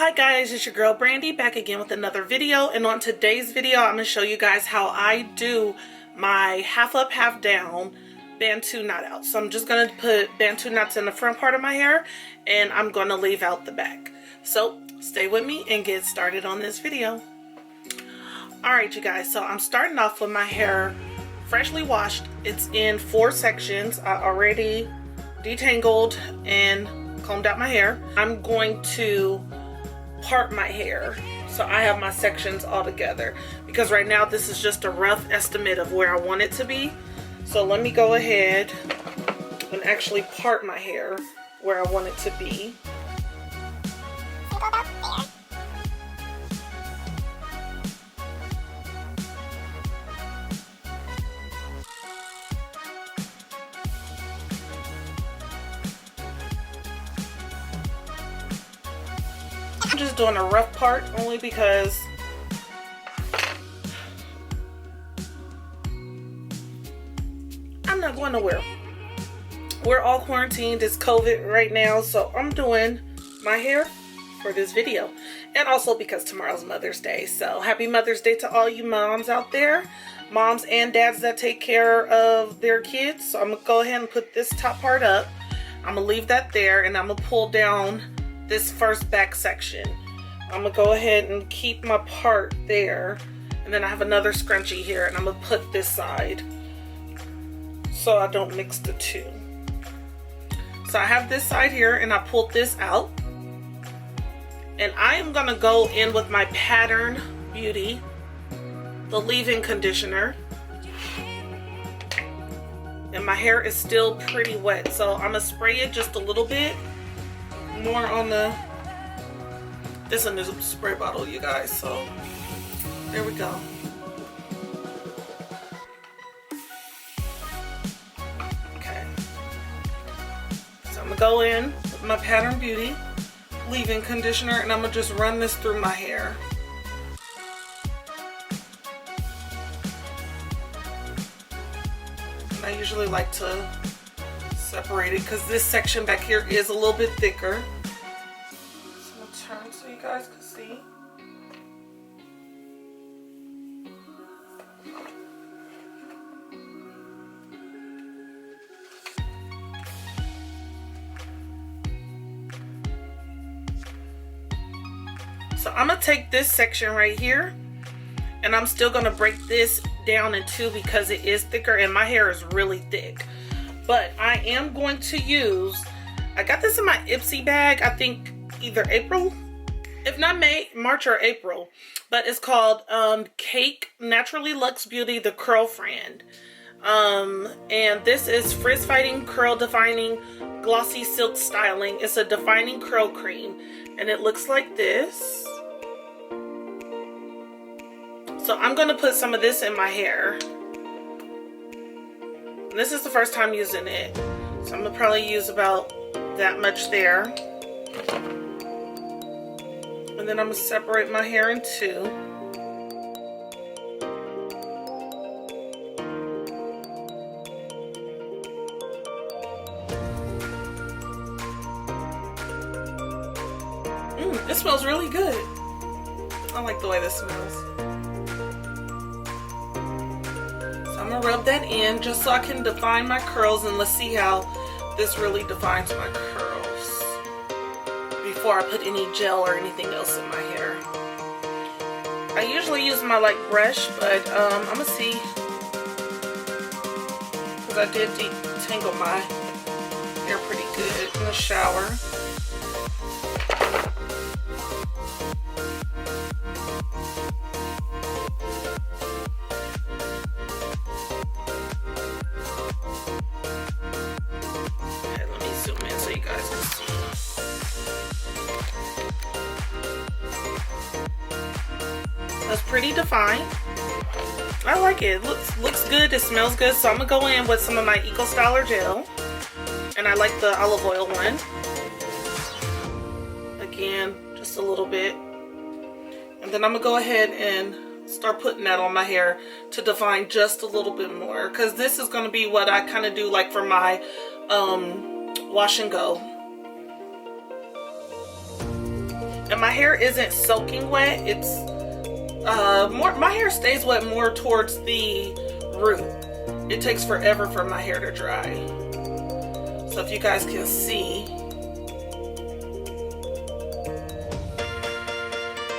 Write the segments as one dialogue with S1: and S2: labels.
S1: Hi guys, it's your girl Brandy back again with another video, and on today's video I'm going to show you guys how I do my half up half down Bantu knot out. So I'm just going to put Bantu knots in the front part of my hair and I'm going to leave out the back. So stay with me and get started on this video. Alright you guys, so I'm starting off with my hair freshly washed. It's in 4 sections. I already detangled and combed out my hair. I'm going to part my hair so I have my sections all together, because right now this is just a rough estimate of where I want it to be. So let me go ahead and actually part my hair where I want it to be. I'm just doing a rough part only because I'm not going nowhere. We're all quarantined. It's COVID right now, so I'm doing my hair for this video. And also because tomorrow's Mother's Day. So happy Mother's Day to all you moms out there. Moms and dads that take care of their kids. So I'm going to go ahead and put this top part up. I'm going to leave that there and I'm going to pull down this first back section. I'm gonna go ahead and keep my part there, and then I have another scrunchie here and I'm gonna put this side so I don't mix the two. So I have this side here and I pulled this out, and I am gonna go in with my Pattern Beauty, the leave-in conditioner, and my hair is still pretty wet, so I'm gonna spray it just a little bit more on the, this one is a spray bottle you guys, so there we go. Okay, so I'm gonna go in with my Pattern Beauty leave-in conditioner and I'm gonna just run this through my hair. And I usually like to separate it because this section back here is a little bit thicker. So I'm gonna turn so you guys can see. So I'm gonna take this section right here and I'm still gonna break this down in two because it is thicker and my hair is really thick. But I am going to use, I got this in my Ipsy bag, I think either April, if not May, March or April. But it's called Cake Naturally Luxe Beauty, the Curl Friend. And this is Frizz Fighting Curl Defining Glossy Silk Styling. It's a defining curl cream and it looks like this. So I'm gonna put some of this in my hair. This is the first time using it, so I'm gonna probably use about that much there. And then I'm gonna separate my hair in two. It smells really good. I like the way this smells. I'm gonna rub that in just so I can define my curls, and let's see how this really defines my curls before I put any gel or anything else in my hair. I usually use my brush, but I'm gonna see, because I did detangle my hair pretty good in the shower. That's pretty defined. I like it. Looks good. It smells good. So I'm gonna go in with some of my Eco Styler gel, and I like the olive oil one. Again, just a little bit, and then I'm gonna go ahead and start putting that on my hair to define just a little bit more, because this is gonna be what I kind of do like for my wash and go. And my hair isn't soaking wet. It's more, my hair stays wet more towards the root. It takes forever for my hair to dry. So if you guys can see,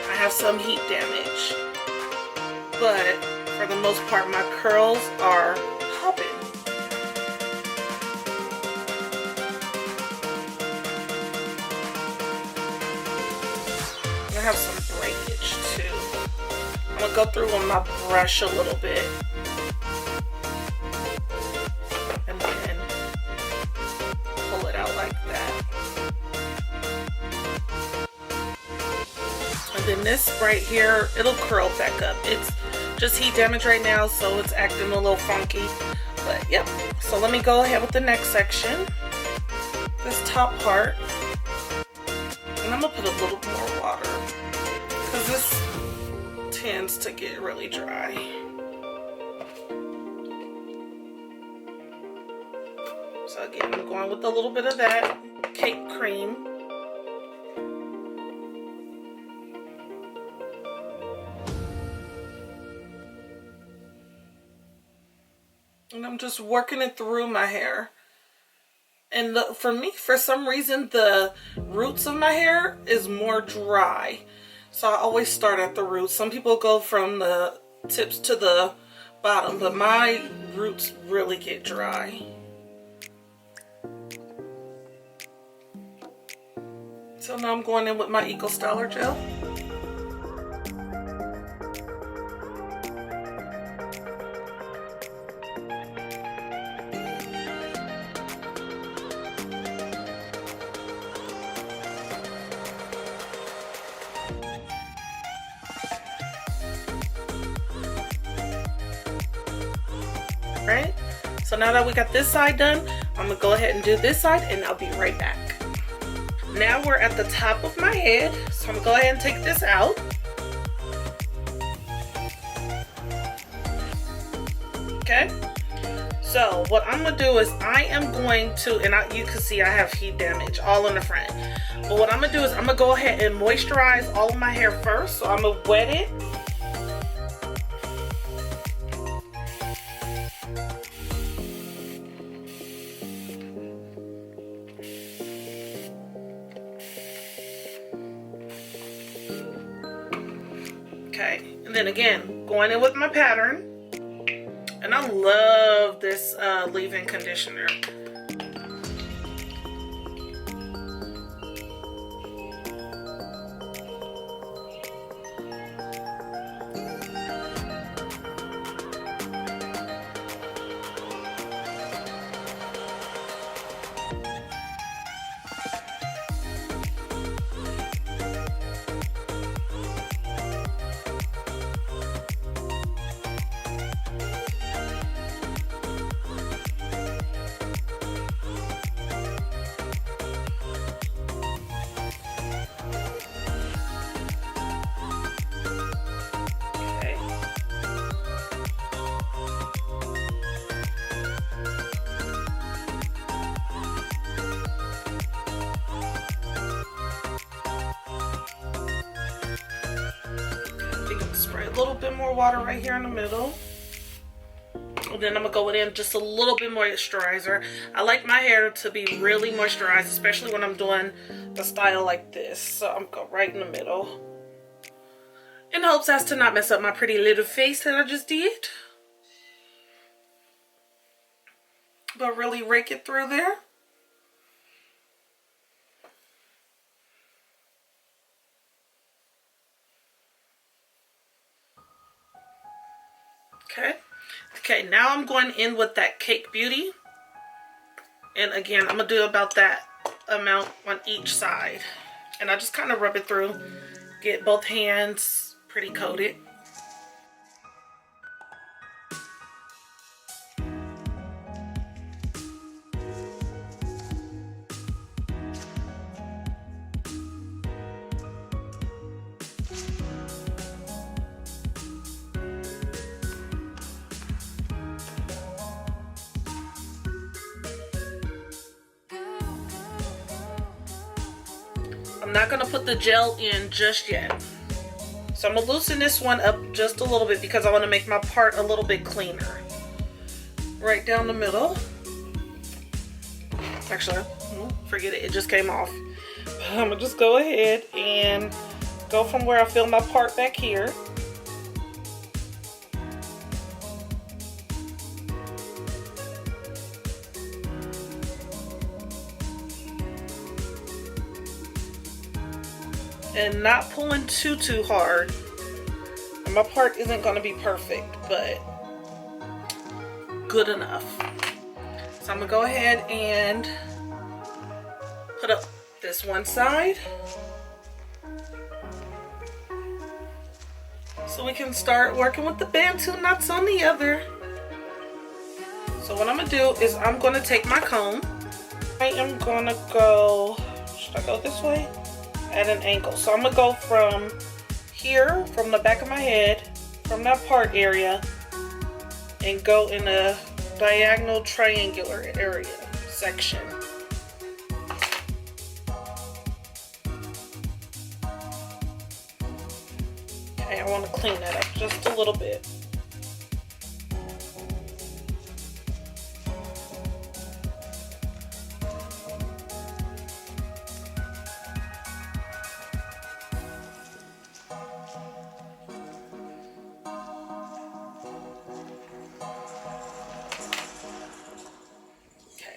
S1: I have some heat damage, but for the most part my curls are popping. I have some breakage too. I'm gonna go through with my brush a little bit. And then pull it out like that. And then this right here, it'll curl back up. It's just heat damage right now, so it's acting a little funky. But yep, so let me go ahead with the next section. This top part. And I'm gonna put a little more water, because this tends to get really dry. So again, I'm going with a little bit of that cake cream. And I'm just working it through my hair. And for me, for some reason, the roots of my hair is more dry. So I always start at the roots. Some people go from the tips to the bottom, but my roots really get dry. So now I'm going in with my Eco Styler gel. Right? So now that we got this side done, I'm gonna go ahead and do this side, and I'll be right back. Now we're at the top of my head, so I'm gonna go ahead and take this out. Okay, so what I'm gonna do is I am going to, and you can see I have heat damage all in the front, but what I'm gonna do is I'm gonna go ahead and moisturize all of my hair first. So I'm gonna wet it. Okay, and then again, going in with my pattern. And I love this leave-in conditioner. Spray a little bit more water right here in the middle. And then I'm gonna go in just a little bit moisturizer. I like my hair to be really moisturized, especially when I'm doing a style like this. So I'm going right in the middle, in hopes as to not mess up my pretty little face that I just did. But really rake it through there. Okay. Okay, now I'm going in with that Cake Beauty. And again, I'm going to do about that amount on each side. And I just kind of rub it through. Get both hands pretty coated. I'm not gonna put the gel in just yet. So I'm gonna loosen this one up just a little bit because I wanna make my part a little bit cleaner. Right down the middle. Actually, forget it, it just came off. I'm gonna just go ahead and go from where I feel my part back here. And not pulling too hard. And my part isn't gonna be perfect, but good enough. So I'm gonna go ahead and put up this one side so we can start working with the Bantu knots on the other. So what I'm gonna do is I'm gonna take my comb. I am gonna go, should I go this way? At an angle. So I'm gonna go from here, from the back of my head, from that part area, and go in a diagonal triangular area section. Okay, I want to clean that up just a little bit.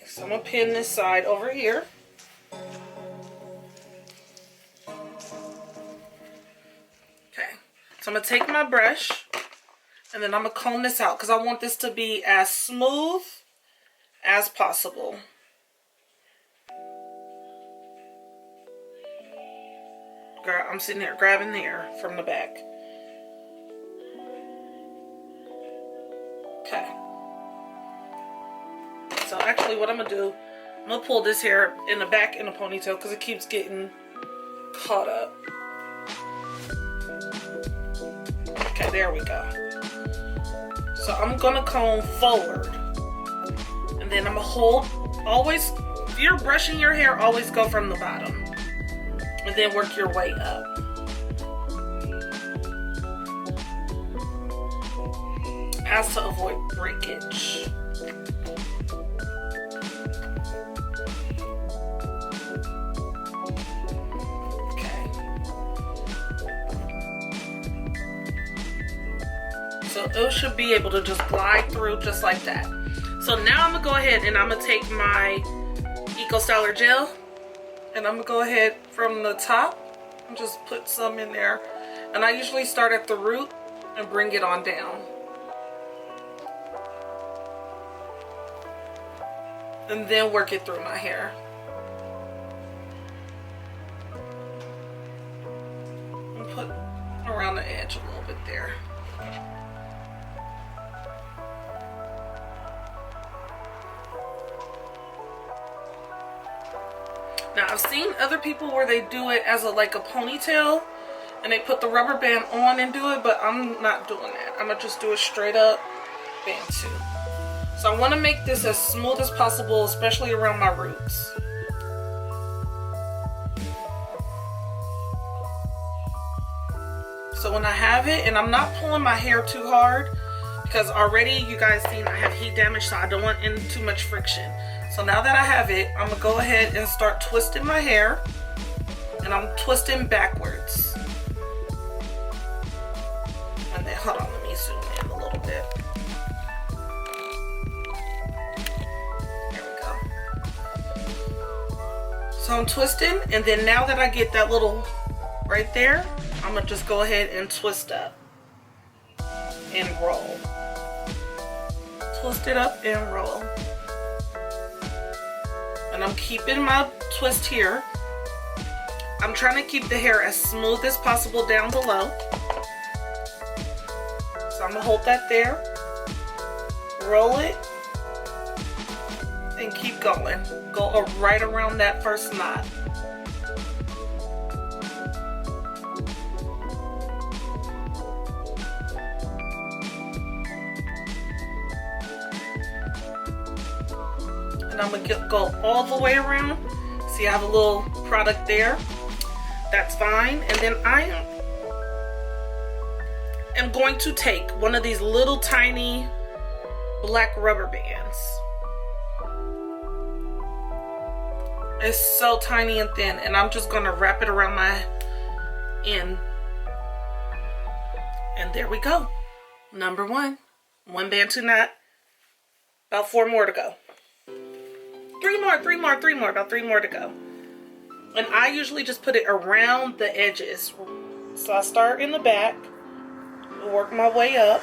S1: So I'm going to pin this side over here. Okay, so I'm going to take my brush and then I'm going to comb this out because I want this to be as smooth as possible. Girl, I'm sitting here grabbing there from the back. Okay. So actually what I'm going to do, I'm going to pull this hair in the back in a ponytail because it keeps getting caught up. Okay, there we go. So I'm going to comb forward. And then I'm going to hold, always, if you're brushing your hair, always go from the bottom. And then work your way up. As to avoid breakage. So it should be able to just glide through just like that. So now I'm gonna go ahead and I'm gonna take my Eco Styler gel and I'm gonna go ahead from the top and just put some in there. And I usually start at the root and bring it on down. And then work it through my hair. And put around the edge a little bit there. Now I've seen other people where they do it as like a ponytail and they put the rubber band on and do it, but I'm not doing that. I'm gonna just do it straight up Bantu. So I want to make this as smooth as possible, especially around my roots. So when I have it, and I'm not pulling my hair too hard because already you guys seen I have heat damage, so I don't want in too much friction. So now that I have it, I'm gonna go ahead and start twisting my hair, and I'm twisting backwards. And then, hold on, let me zoom in a little bit. There we go. So I'm twisting, and then now that I get that little right there, I'm gonna just go ahead and twist up and roll. Twist it up and roll. And I'm keeping my twist here. I'm trying to keep the hair as smooth as possible down below. So I'm gonna hold that there, roll it, and keep going. Go right around that first knot. And I'm gonna go all the way around. See, I have a little product there. that's fine. And then I am going to take one of these little tiny black rubber bands. It's so tiny and thin, and I'm just gonna wrap it around my end. And there we go. Number one Bantu knot. About 4 more to go. 3 more, about 3 more to go. And I usually just put it around the edges. So I start in the back, work my way up.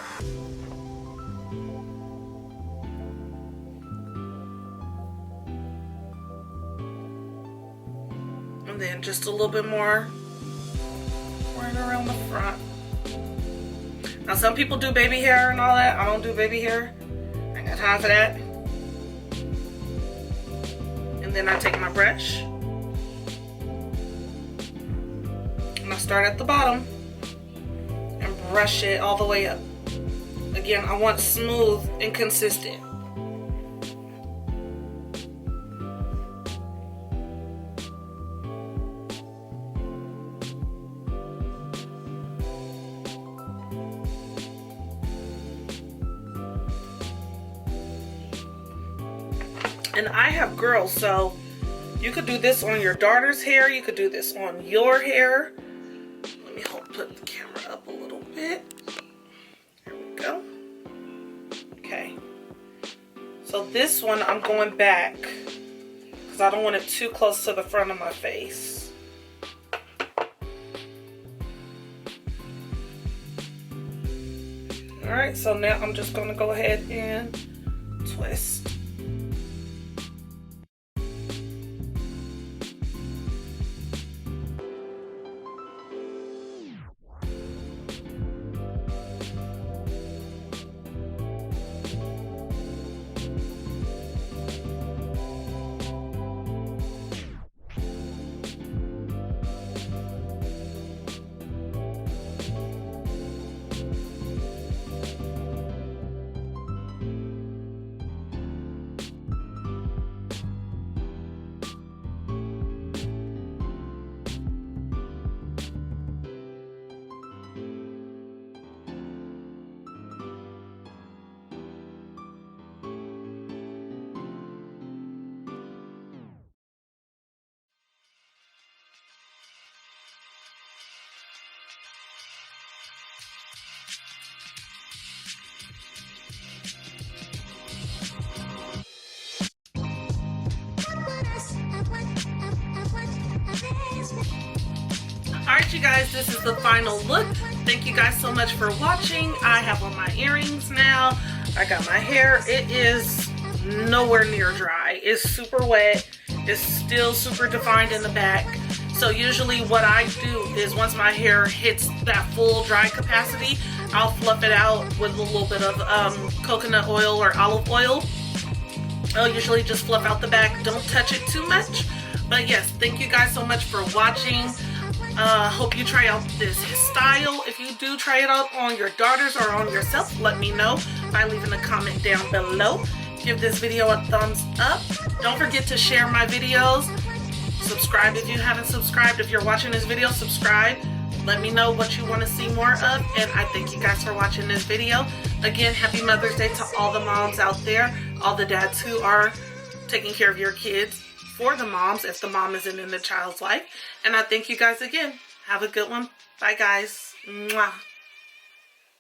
S1: And then just a little bit more right around the front. Now some people do baby hair and all that. I don't do baby hair. I ain't got time for that. And then I take my brush and I start at the bottom and brush it all the way up. Again, I want smooth and consistent. And I have girls, so you could do this on your daughter's hair. You could do this on your hair. Let me put the camera up a little bit. There we go. Okay. So this one I'm going back because I don't want it too close to the front of my face. Alright, so now I'm just going to go ahead and twist. Alright you guys, this is the final look. Thank you guys so much for watching. I have on my earrings now. I got my hair. It is nowhere near dry. It's super wet. It's still super defined in the back. So usually what I do is once my hair hits that full dry capacity, I'll fluff it out with a little bit of coconut oil or olive oil. I'll usually just fluff out the back. Don't touch it too much. But yes, thank you guys so much for watching. Hope you try out this style. If you do try it out on your daughters or on yourself, let me know by leaving a comment down below. Give this video a thumbs up. Don't forget to share my videos. Subscribe if you haven't subscribed. If you're watching this video, subscribe. Let me know what you want to see more of. And I thank you guys for watching this video. Again, happy Mother's Day to all the moms out there. All the dads who are taking care of your kids for the moms if the mom isn't in the child's life. And I thank you guys again. Have a good one. Bye guys. Mwah.